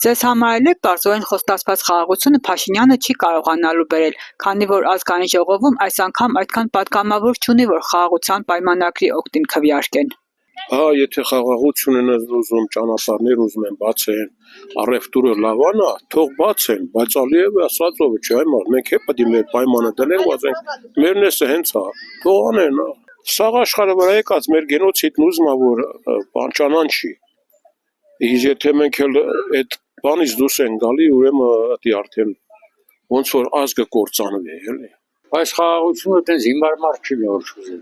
Ձեզ համար էլ է պարզորեն խոստացված խաղաղությունը Փաշինյանը չի կարողանալու բերել, քանի որ ազգային ժողովում այս անգամ այդքան պատգամավոր չունի, որ խաղաղության պայմանագրի օգտին քվեարկեն։ Եթե խաղաղություն են ուզում, ճանապարհներ ուզում են բացեն, առևտուրը լավանա, թող բացեն, բայց Ալիևը ասած ով չէ, մենք է պետք է մեր պայմանը դնել, բայց մերն էս հենց է, թող անեն։ Սաղ աշխարհը վրա եկած մեր գենոցիդն ուզում է, որ բանջանան չի։ Իսկ եթե մենք էլ այդ բանից դուրս են գալի, ուրեմն դա արդեն ոնց որ ազգը կործանվի, էլի։ Այս խաղաղությունը դες հիմարմար չի որ չուզել։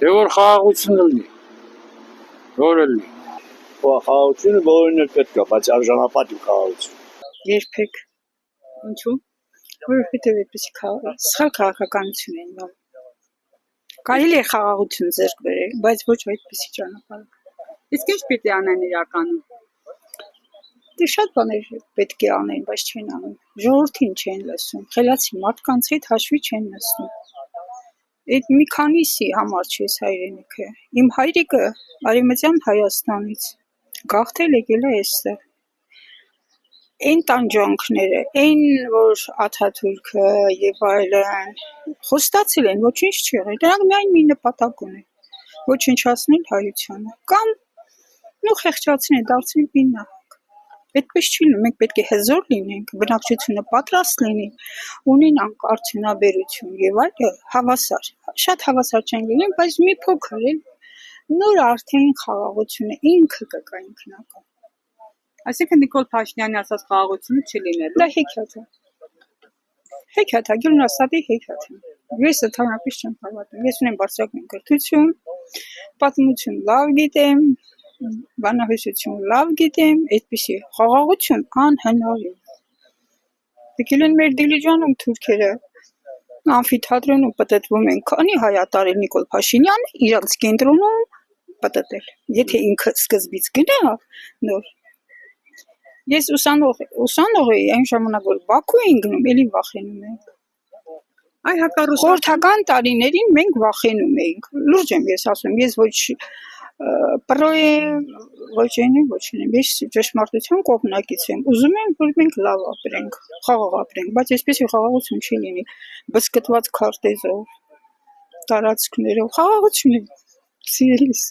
Դե որ խաղաղությունը լինի։ Որ լինի։ Խաղաղությունը բոլորին էլ պետք է, բայց արժանապատիվ խաղաղություն։ Երբեք։ Ինչու՞։ Որովհետև այդպեսի սխալ քաղաքականություն է անում։ Կարելի է խաղաղություն ձեռք բերել, բայց ոչ այդպեսի ճանապարհով։ Իսկ ինչ պիտի անեն իրականում։ Դե շատ բաներ պետք է անեն, բայց չեն անում։ Ժողովրդին չեն լսում, խելացի մարդկանց հետ հաշվի չեն նստում։ Այդ մի քանիսի համար չէ հայրենիքը։ Իմ հայրիկը Արևմտյան Հայաստանից գաղթել եկել է այստեղ։ Այն տանջանքները, այն որ Աթաթուրքը եւ այլն խոստացել են, ոչինչ չի եղել։ Դրանք միայն մի նպատակ ունեն, ոչնչացնել հայությանը կամ խեղճացնել, դարձնել մի նահանգ։ Այդպես չի լինում, մենք պետք է հզոր լինենք, բնակչությունը պատրաստ լինի, ունենանք արդյունաբերություն եւ այլը հավասար։ Շատ հավասար չեն լինում, բայց մի փոքր էլ նոր արդեն խաղաղությունը ինքը կգա ինքնական։ Այսինքն Նիկոլ Փաշինյանի ասած խաղաղությունը չի լինելու։ Դա հեքիաթ է։ Հեքիաթ է, Գյուլնաստատի հեքիաթ է։ Ես ընդհանրապես չեմ հավատում։ Ես ունեմ բարձրագույն կրթություն, պատմություն լավ գիտեմ, բանահյուսություն լավ գիտեմ, այդպիսի խաղաղություն անհնարին։ Եկել են մեր Դիլիջանում թուրքերը, ամֆիթատրոնում պտտվում են, քանի հայ ատարել Նիկոլ Փաշինյանը իրանց կենտրոնում պտտել։ Եթե ինքը սկզբից գնա նոր։ Ես ուսանող էի այն ժամանակ, որ Բաքու էին գնում, էլի վախենում էինք։ Այ հակառակ խորհրդական տարիներին մենք վախենում էինք։ Լուրջ եմ ես ասում, ես ոչ պրոյեմ, ոչ այնի, ոչ այնի։ Ես ճշմարտության կողմնակից եմ։ Ուզում եմ, որ մենք լավ ապրենք, խաղաղ ապրենք, բայց այսպեսի խաղաղություն չի լինի բսկտված քարտեզով, տարածքներով, խաղաղություն է, սիրելիս։